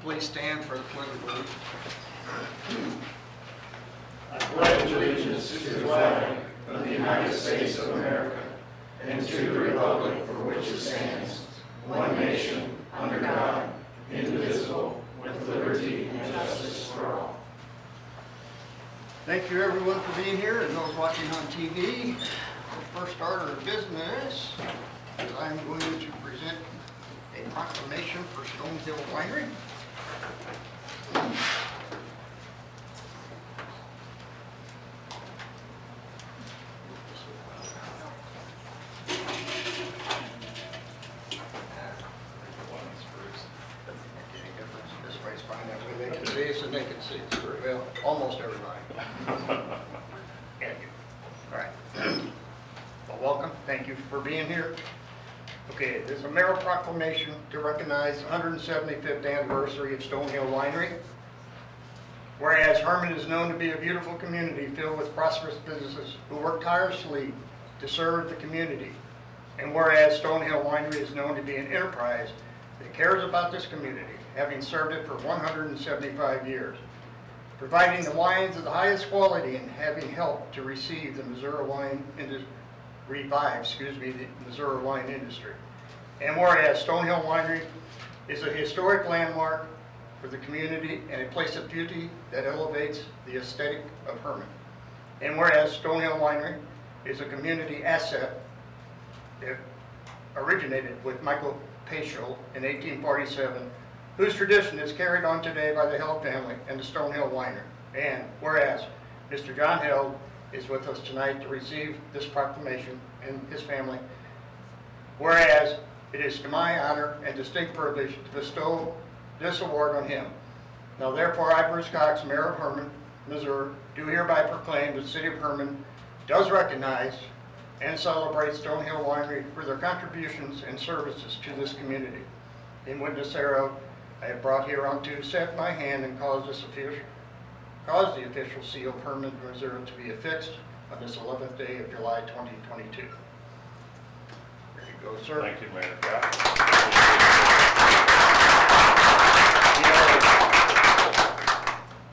Please stand for the pledge of allegiance. I pledge allegiance to the flag of the United States of America and to the republic for which it stands, one nation, under God, indivisible, with liberty and justice for all. Thank you everyone for being here and those watching on TV. Our first order of business is I'm going to present a proclamation for Stonehill Winery. This way's fine, that way they can see us and they can see us. Well, almost everybody. Yeah, you. All right. Well, welcome. Thank you for being here. Okay, there's a mayoral proclamation to recognize the 175th anniversary of Stonehill Winery. Whereas Herman is known to be a beautiful community filled with prosperous businesses who work tirelessly to serve the community. And whereas Stonehill Winery is known to be an enterprise that cares about this community, having served it for 175 years, providing the wines of the highest quality and having helped to receive the Missouri wine the Missouri wine industry. And whereas Stonehill Winery is a historic landmark for the community and a place of beauty that elevates the aesthetic of Herman. And whereas Stonehill Winery is a community asset that originated with Michael Paschal in 1847, whose tradition is carried on today by the Held family and the Stonehill Winery. And whereas Mr. John Held is with us tonight to receive this proclamation and his family, whereas it is to my honor and distinct privilege to bestow this award on him. Now therefore I, Bruce Cox, Mayor of Herman, Missouri, do hereby proclaim that the City of Herman does recognize and celebrate Stonehill Winery for their contributions and services to this community. In witness thereof, I have brought here unto set my hand and cause the official seal of Herman, Missouri to be affixed on this 11th day of July 2022. There you go, sir. Thank you, Mayor Scott.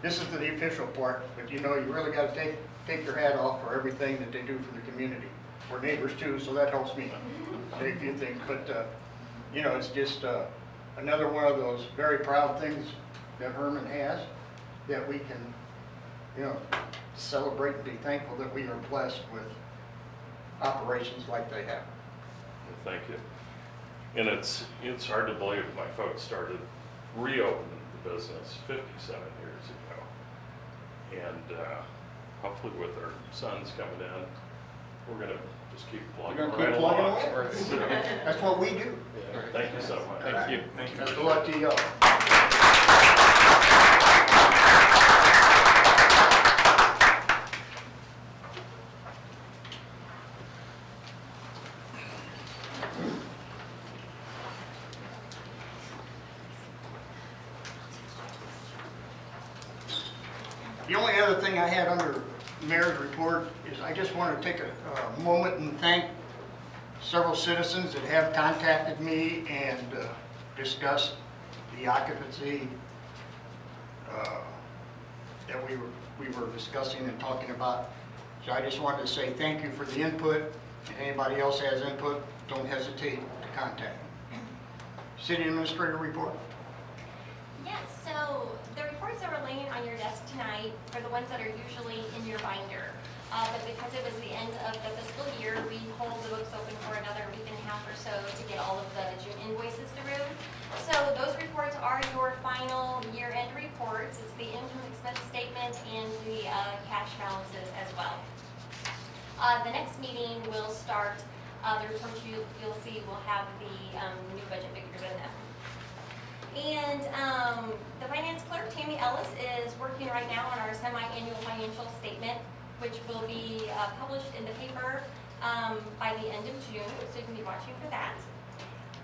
This is the official part, but you really got to take your hat off for everything that they do for the community. We're neighbors too, so that helps me say a few things. But it's just another one of those very proud things that Herman has that we can, celebrate and be thankful that we are blessed with operations like they have. Thank you. And it's hard to believe my folks started reopening the business 57 years ago. And hopefully with our sons coming in, we're going to just keep plugging right along. That's what we do. Yeah, thank you so much. Thank you. Best of luck to y'all. The only other thing I had under Mayor's report is I just want to take a moment and thank several citizens that have contacted me and discussed the occupancy that we were discussing and talking about. So I just wanted to say thank you for the input. If anybody else has input, don't hesitate to contact me. City Administrator report. Yes, so the reports that were laying on your desk tonight are the ones that are usually in your binder. But because it was the end of the fiscal year, we hold the books open for another week and a half or so to get all of the June invoices through. So those reports are your final year-end reports. It's the income expense statement and the cash balances as well. The next meeting will start, the reports you'll see will have the new budget figures in them. And the finance clerk, Tammy Ellis, is working right now on our semi-annual financial statement, which will be published in the paper by the end of June, so you can be watching for that.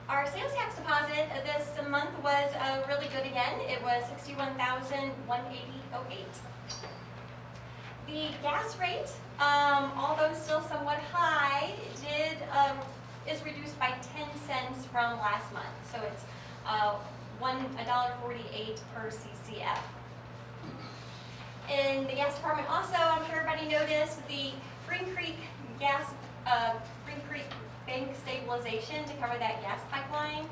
Our sales tax deposit this month was really good again. It was $61,180.08. The gas rate, although still somewhat high, is reduced by 10 cents from last month. So it's $1.48 per CCF. In the gas department also, I'm sure everybody noticed the Green Creek bank stabilization to cover that gas pipeline.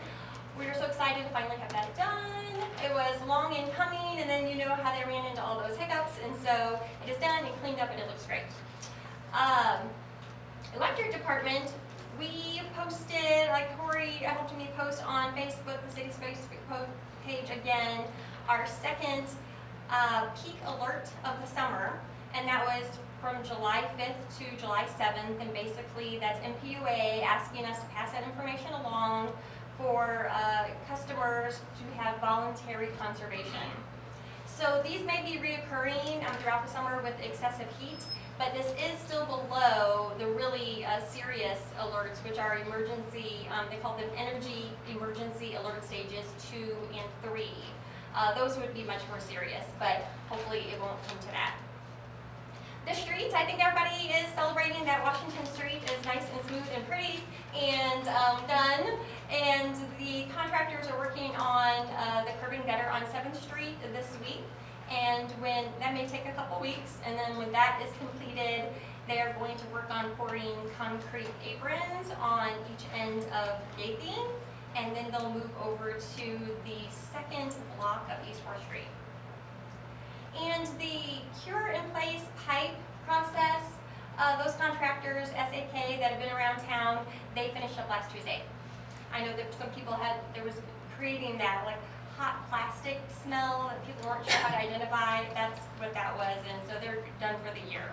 We were so excited to finally have that done. It was long in coming, and then you know how they ran into all those hiccups, and so it is done and cleaned up, and it looks great. Electric department, we posted, like Corey helped me post on Facebook, the city's Facebook page again, our second peak alert of the summer, and that was from July 5th to July 7th, and basically that's MPUA asking us to pass that information along for customers to have voluntary conservation. So these may be reoccurring throughout the summer with excessive heat, but this is still below the really serious alerts, which are emergency, they call them energy emergency alert stages 2 and 3. Those would be much more serious, but hopefully it won't come to that. The streets, I think everybody is celebrating that Washington Street is nice and smooth and pretty and done. And the contractors are working on the curb and gutter on 7th Street this week. And when that may take a couple weeks, and then when that is completed, they are going to work on pouring concrete aprons on each end of gaping, and then they'll move over to the second block of East 4th Street. And the cure-in-place pipe process, those contractors, SAK, that have been around town, they finished up last Tuesday. I know that some people there was creating that like hot plastic smell that people weren't sure how to identify. That's what that was, and so they're done for the year.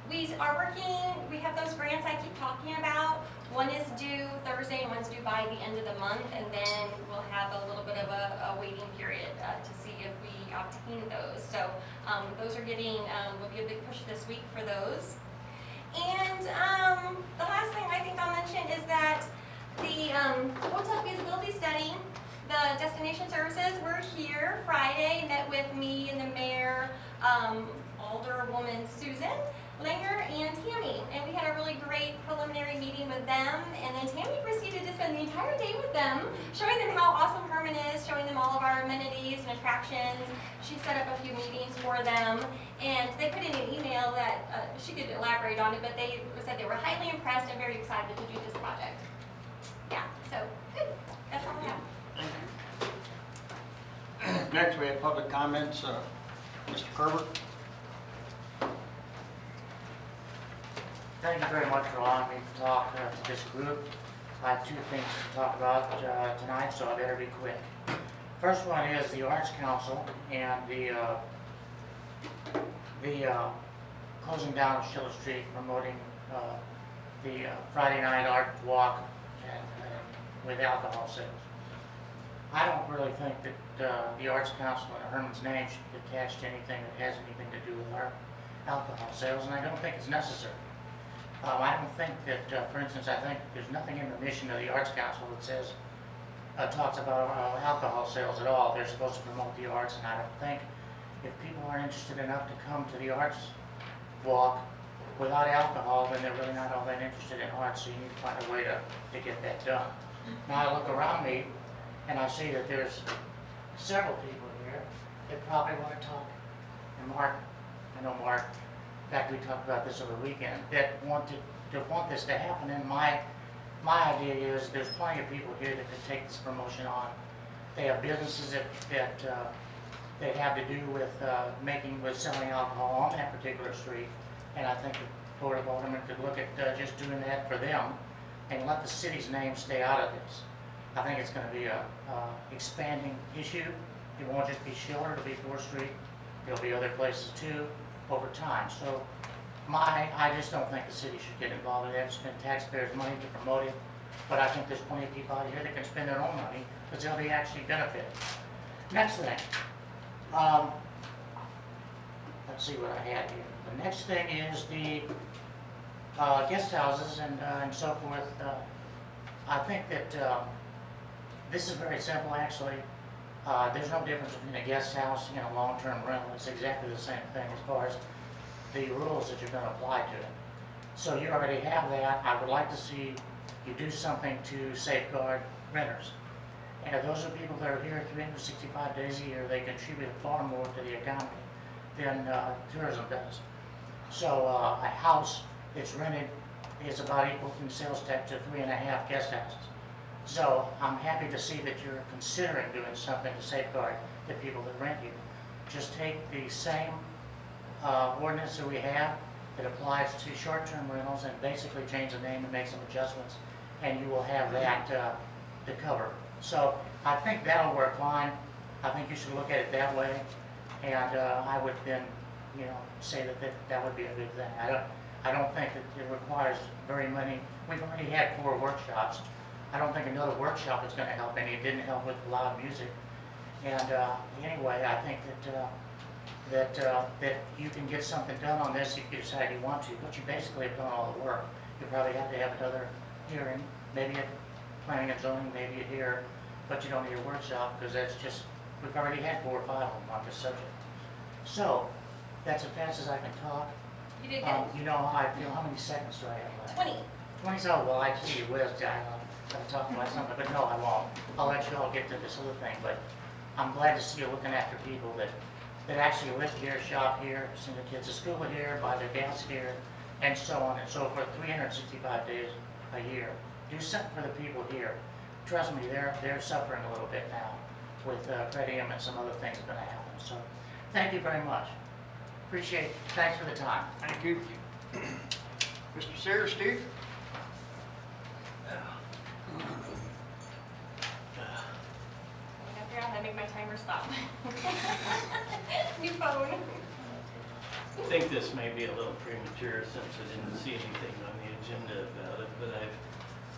We are working, we have those grants I keep talking about. One is due Thursday and one's due by the end of the month, and then we'll have a little bit of a waiting period to see if we obtain those. So those are getting, will be a big push this week for those. And the last thing I think I'll mention is that the hotel feasibility study, the destination services were here Friday, met with me and the mayor, Alderwoman Susan Langer and Tammy, and we had a really great preliminary meeting with them, and then Tammy proceeded to spend the entire day with them, showing them how awesome Herman is, showing them all of our amenities and attractions. She set up a few meetings for them, and they put in an email that she could elaborate on it, but they said they were highly impressed and very excited to do this project. Yeah, so good. That's all I have. Thank you. Next, we have public comments. Mr. Kerber. Thank you very much for allowing me to talk to this group. I have two things to talk about tonight, so I better be quick. First one is the Arts Council and the closing down of Schiller Street, promoting the Friday night art walk with alcohol sales. I don't really think that the Arts Council and Herman's name should be attached to anything that has anything to do with our alcohol sales, and I don't think it's necessary. I don't think that, for instance, I think there's nothing in the mission of the Arts Council that says, talks about alcohol sales at all. They're supposed to promote the arts, and I don't think if people are interested enough to come to the arts walk without alcohol, then they're really not all that interested in arts, so you need to find a way to get that done. Now I look around me, and I see that there's several people here that probably want to talk. And Mark, I know Mark, in fact, we talked about this over the weekend, that want this to happen, and my idea is there's plenty of people here that could take this promotion on. They have businesses that have to do with selling alcohol on that particular street, and I think the Board of Aldermen could look at just doing that for them and let the city's name stay out of this. I think it's going to be a expanding issue. It won't just be Schiller, it'll be 4th Street, there'll be other places too over time. So I just don't think the city should get involved in that, spend taxpayers' money to promote it, but I think there's plenty of people out here that can spend their own money because they'll be actually benefited. Next thing, let's see what I had here. The next thing is the guest houses and so forth. I think that this is very simple actually. There's no difference between a guest house and a long-term rental. It's exactly the same thing as far as the rules that you're going to apply to it. So you already have that. I would like to see you do something to safeguard renters. And those are people that are here 365 days a year. They contribute far more to the economy than tourism does. So a house that's rented is about equal in sales tax to 3.5 guest houses. So I'm happy to see that you're considering doing something to safeguard the people that rent here. Just take the same ordinance that we have that applies to short-term rentals and basically change the name and make some adjustments, and you will have that to cover. So I think that'll work fine. I think you should look at it that way, and I would then, say that would be a good thing. I don't think that it requires very many. We've already had 4 workshops. I don't think another workshop is going to help any. It didn't help with loud music. And anyway, I think that you can get something done on this if you decide you want to, but you basically have done all the work. You probably have to have another hearing, maybe at planning and zoning, maybe here, but you don't need a workshop because that's just, we've already had 4 or 5 of them on this subject. So that's as fast as I can talk. You did good. I feel, how many seconds do I have left? 20. 20 seconds, well, I see you whizzed, I'm talking about something, but no, I won't. I'll let you all get to this other thing, but I'm glad to see you looking after people that actually live here, shop here, send their kids to school here, buy their gas here, and so on and so forth, 365 days a year. Do something for the people here. Trust me, they're suffering a little bit now with per diem and some other things going to happen. So thank you very much. Appreciate it. Thanks for the time. Thank you. Mr. Sears, Steve? I figure out how to make my timer stop. New phone. I think this may be a little premature since I didn't see anything on the agenda about it, but I've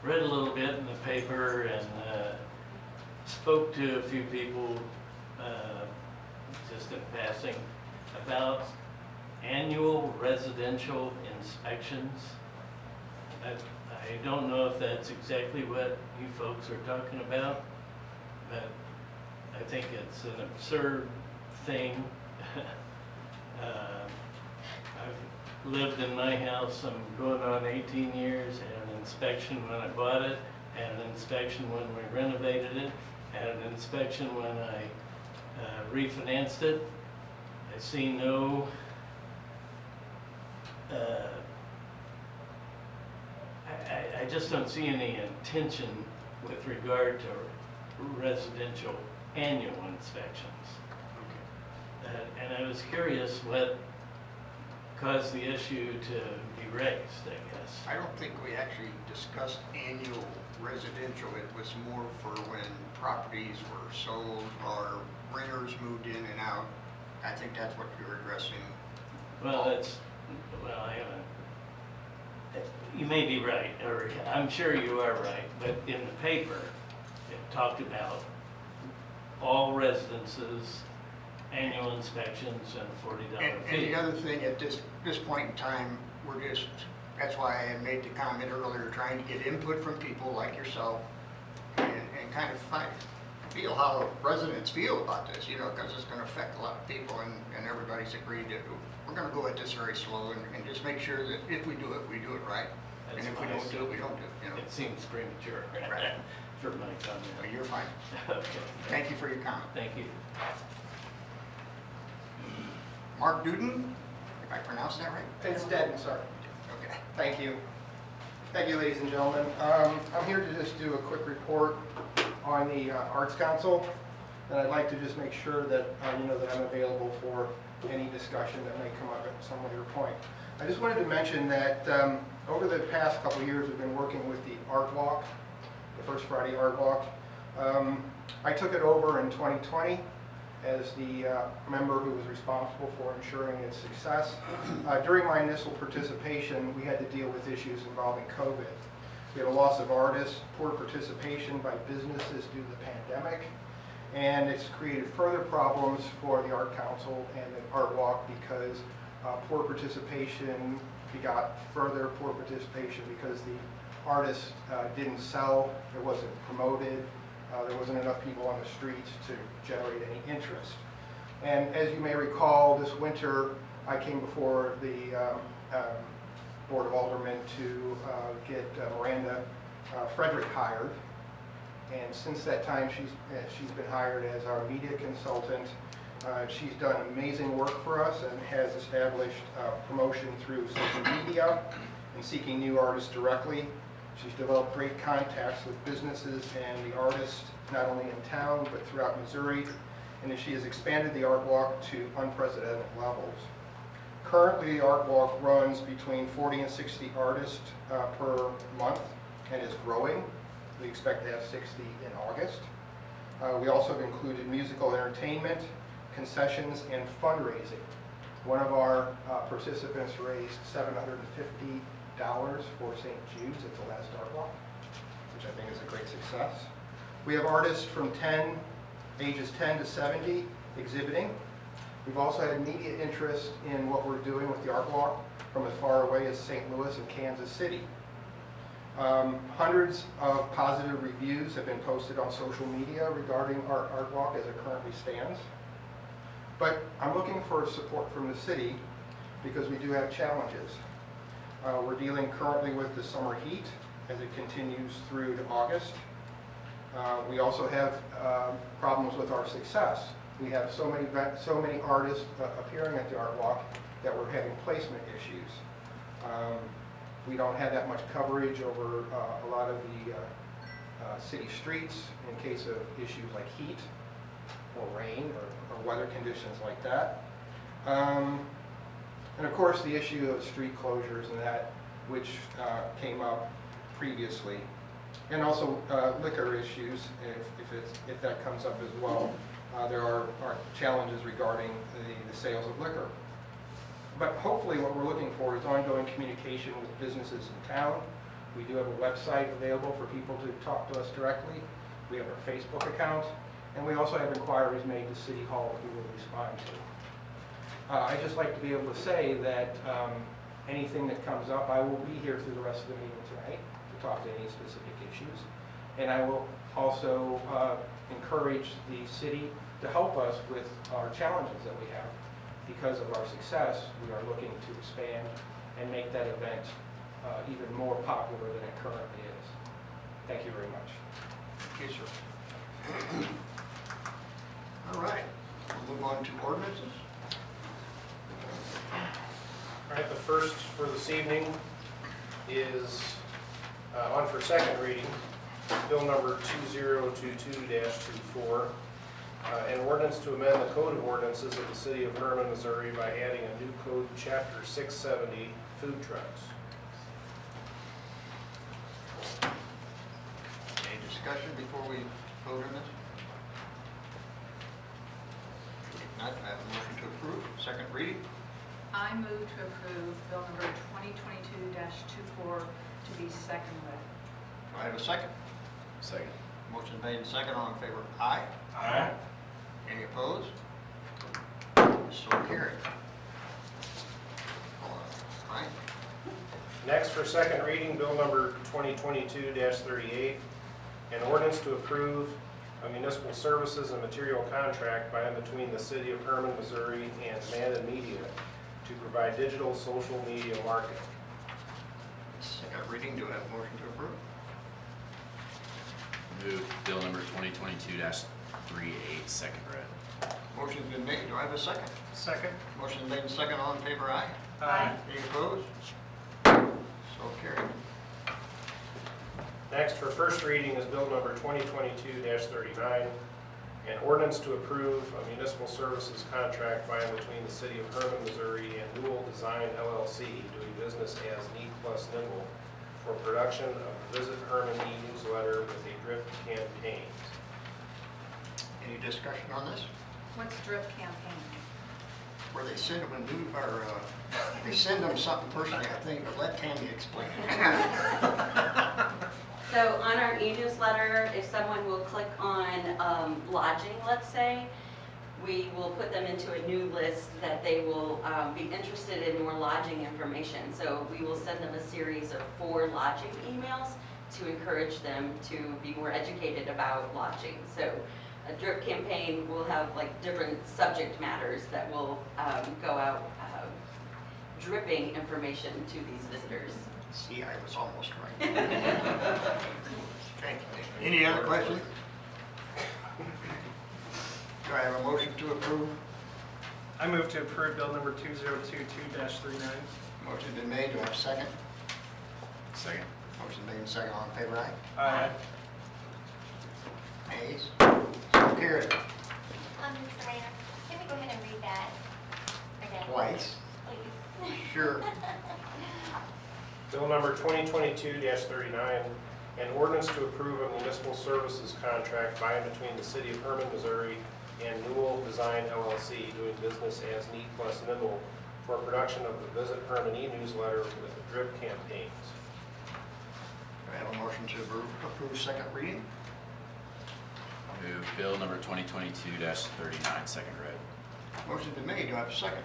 read a little bit in the paper and spoke to a few people just in passing about annual residential inspections. I don't know if that's exactly what you folks are talking about, but I think it's an absurd thing. I've lived in my house, I'm going on 18 years, had an inspection when I bought it, had an inspection when we renovated it, had an inspection when I refinanced it. I see no I just don't see any intention with regard to residential annual inspections. And I was curious what caused the issue to be raised, I guess. I don't think we actually discussed annual residential. It was more for when properties were sold or renters moved in and out. I think that's what you were addressing. Well, I haven't. You may be right, or I'm sure you are right, but in the paper, it talked about all residences, annual inspections, and a $40 And fee. the other thing, at this point in time, that's why I had made the comment earlier, trying to get input from people like yourself and kind of feel how residents feel about this, because it's going to affect a lot of people, and everybody's agreed that we're going to go at this very slow and just make sure that if we do it right. That's And if we fine. don't do it, we don't do it, It seems premature Right. for my So comment. you're fine. Okay. Thank you for your comment. Thank you. Mark Duden, if I pronounced that right? It's Denton, sir. Okay. Thank you. Thank you, ladies and gentlemen. I'm here to just do a quick report on the Arts Council, and I'd like to just make sure that you know that I'm available for any discussion that may come up at some of your point. I just wanted to mention that over the past couple of years, we've been working with the Art Walk, the First Friday Art Walk. I took it over in 2020 as the member who was responsible for ensuring its success. During my initial participation, we had to deal with issues involving COVID. We had a loss of artists, poor participation by businesses due to the pandemic, and it's created further problems for the Art Council and the Art Walk because poor participation begot further poor participation because the artists didn't sell, it wasn't promoted, there wasn't enough people on the streets to generate any interest. And as you may recall, this winter I came before the Board of Aldermen to get Miranda Frederick hired. And since that time, she's been hired as our media consultant. She's done amazing work for us and has established promotion through social media and seeking new artists directly. She's developed great contacts with businesses and the artists, not only in town, but throughout Missouri. And she has expanded the Art Walk to unprecedented levels. Currently, the Art Walk runs between 40 and 60 artists per month and is growing. We expect to have 60 in August. We also have included musical entertainment, concessions, and fundraising. One of our participants raised $750 for St. Jude's at the last Art Walk, which I think is a great success. We have artists from ages 10 to 70 exhibiting. We've also had immediate interest in what we're doing with the Art Walk from as far away as St. Louis and Kansas City. Hundreds of positive reviews have been posted on social media regarding our Art Walk as it currently stands. But I'm looking for support from the city because we do have challenges. We're dealing currently with the summer heat as it continues through to August. We also have problems with our success. We have so many artists appearing at the Art Walk that we're having placement issues. We don't have that much coverage over a lot of the city streets in case of issues like heat or rain or weather conditions like that. And of course the issue of street closures and that which came up previously. And also liquor issues, if that comes up as well. There are challenges regarding the sales of liquor. But hopefully what we're looking for is ongoing communication with businesses in town. We do have a website available for people to talk to us directly. We have our Facebook account, and we also have inquiries made to City Hall that we will respond to. I'd just like to be able to say that anything that comes up, I will be here through the rest of the meeting tonight to talk to any specific issues. And I will also encourage the city to help us with our challenges that we have. Because of our success, we are looking to expand and make that event even more popular than it currently is. Thank you very much. Thank you, sir. All right, we'll move on to ordinances. All right, the first for this evening is on for second reading, bill number 2022-24, an ordinance to amend the Code of Ordinances of the City of Herman, Missouri by adding a new code, Chapter 670, food trucks. Any discussion before we vote on this? If not, I have a motion to approve. Second reading. I move to approve bill number 2022-24 to be second read. Do I have a second? Second. Motion made and second. All in favor? Aye. Aye. Any opposed? So carried. All right. Next for second reading, bill number 2022-38, an ordinance to approve a municipal services and material contract by and between the City of Herman, Missouri and Man Media to provide digital social media marketing. Second reading. Do I have a motion to approve? Move bill number 2022-38, second read. Motion's been made. Do I have a second? Second. Motion made and second. All in favor? Aye. Aye. Any opposed? So carried. Next for first reading is bill number 2022-39, an ordinance to approve a municipal services contract by and between the City of Herman, Missouri and Newell Design LLC doing business as Neat Plus Nimble for production of the Visit Herman e-newsletter with a drip campaign. Any discussion on this? What's drip campaign? Where they send them a new, or they send them something personally, I think, but let Tammy explain it. So on our e-newsletter, if someone will click on lodging, let's say, we will put them into a new list that they will be interested in more lodging information. So we will send them a series of 4 lodging emails to encourage them to be more educated about lodging. So a drip campaign will have like different subject matters that will go out dripping information to these visitors. See, I was almost right. Okay. Any other questions? Do I have a motion to approve? I move to approve bill number 2022-39. Motion been made, do I have a second? Second. Motion made and second, all in favor, aye? Aye. Nays? So carried. Mr. Mayor, can we go ahead and read that again? Twice? Please. Sure. Bill number 2022-39, an ordinance to approve a municipal services contract by and between the City of Herman, Missouri and Newell Design LLC, doing business as Need Plus Nimble, for production of the Visit Herman e-newsletter with the drip campaigns. Do I have a motion to approve second reading? Move bill number 2022-39, second read. Motion been made, do I have a second?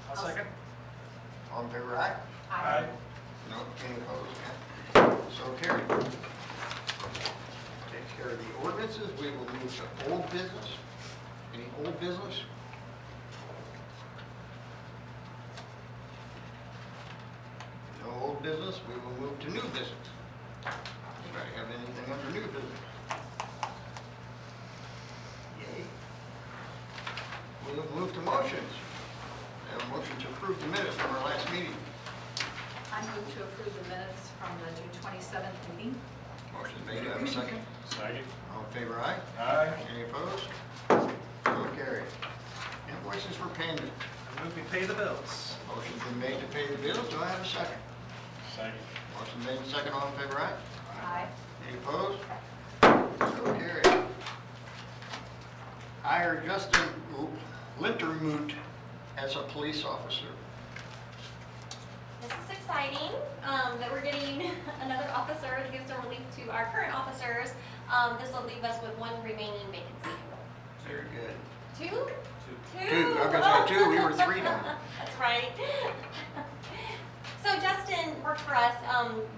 I'll second. All in favor, aye? Aye. No, any opposed? So carried. Take care of the ordinances. We will move to old business. Any old business? No old business. We will move to new business. Anybody have anything under new business? Yay. We'll move to motions. We have a motion to approve the minutes from our last meeting. I move to approve the minutes from the June 27th meeting. Motion made, do I have a second? Second. All in favor, aye? Aye. Any opposed? So carried. Invoices for payment. I move we pay the bills. Motion's been made to pay the bills. Do I have a second? Second. Motion made and second. All in favor, aye? Aye. Any opposed? So carried. Hire Justin Lintermoot as a police officer. This is exciting, that we're getting another officer to give some relief to our current officers. This will leave us with one remaining vacancy. Very good. Two? Two. I was gonna say two. We were three now. That's right. So Justin worked for us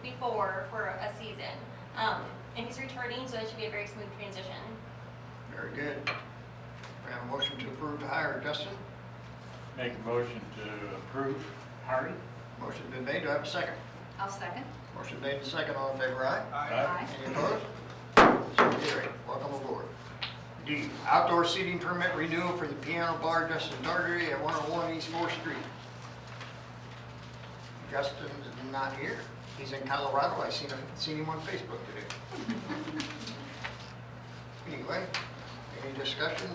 before for a season, and he's returning, so it should be a very smooth transition. Very good. We have a motion to approve to hire Justin. Make a motion to approve hiring. Motion's been made. Do I have a second? I'll second. Motion made and second. All in favor, aye? Aye. Any opposed? So carried. Welcome aboard. D, outdoor seating permit renewal for the piano bar Justin Dartery at 101 East 4th Street. Justin is not here. He's in Colorado. I seen him on Facebook today. Anyway, any discussion?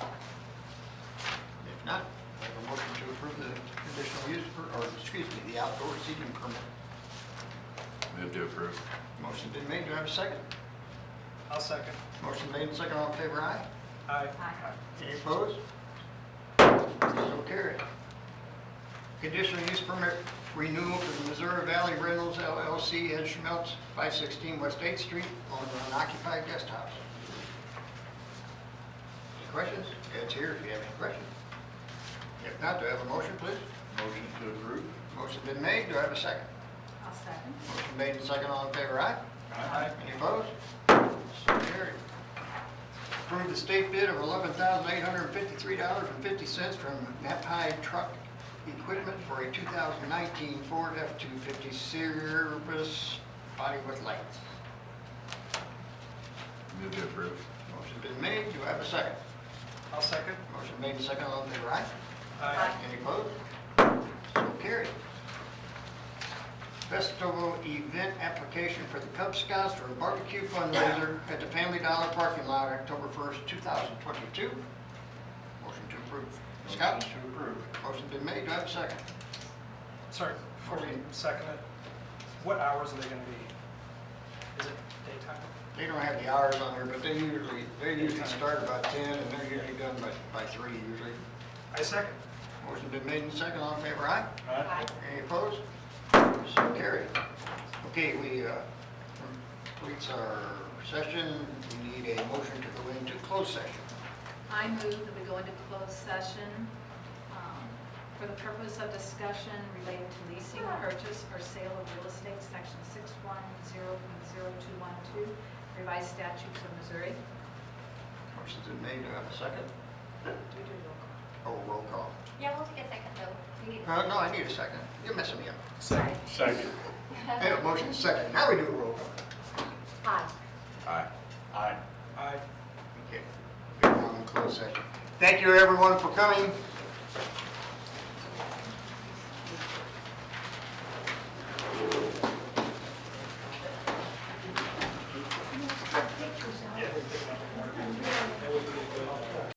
If not, I have a motion to approve the conditional use, the outdoor seating permit. Move to approve. Motion's been made. Do I have a second? I'll second. Motion made and second. All in favor, aye? Aye. Any opposed? So carried. Conditional use permit renewal for the Missouri Valley Rentals LLC, Ed Schmeltz, 516 West 8th Street, on an occupied guest house. Any questions? Ed's here if you have any questions. If not, do I have a motion, please? Motion to approve. Motion's been made. Do I have a second? I'll second. Motion made and second. All in favor, aye? Aye. Any opposed? So carried. Approve the state bid of $11,853.50 from Nap-High Truck Equipment for a 2019 Ford F-250 Service body with lights. Move to approve. Motion's been made. Do I have a second? I'll second. Motion made and second. All in favor, aye? Aye. Any opposed? So carried. Festival event application for the Cub Scouts for a barbecue fundraiser at the Family Dollar parking lot, October 1st, 2022. Motion to approve. Scouts? Motion to approve. Motion's been made. Do I have a second? Sorry, before we second it, what hours are they gonna be? Is it daytime? They don't have the hours on there, but they usually start about 10 and they're usually done by 3 usually. I second. Motion's been made and second. All in favor, aye? Aye. Any opposed? So carried. Okay, we completes our session. We need a motion to go into closed session. I move that we go into closed session for the purpose of discussion relating to leasing, purchase, or sale of real estate, section 610.0212, revised statutes of Missouri. Motion's been made. Do I have a second? Do we do roll call? Oh, roll call. Yeah, we'll take a second though. We need a No, I need a second. You're messing me up. Second. I have a motion and a second. Now we do a roll call. Aye. Aye. Aye. Okay. We're now in closed session. Thank you everyone for coming.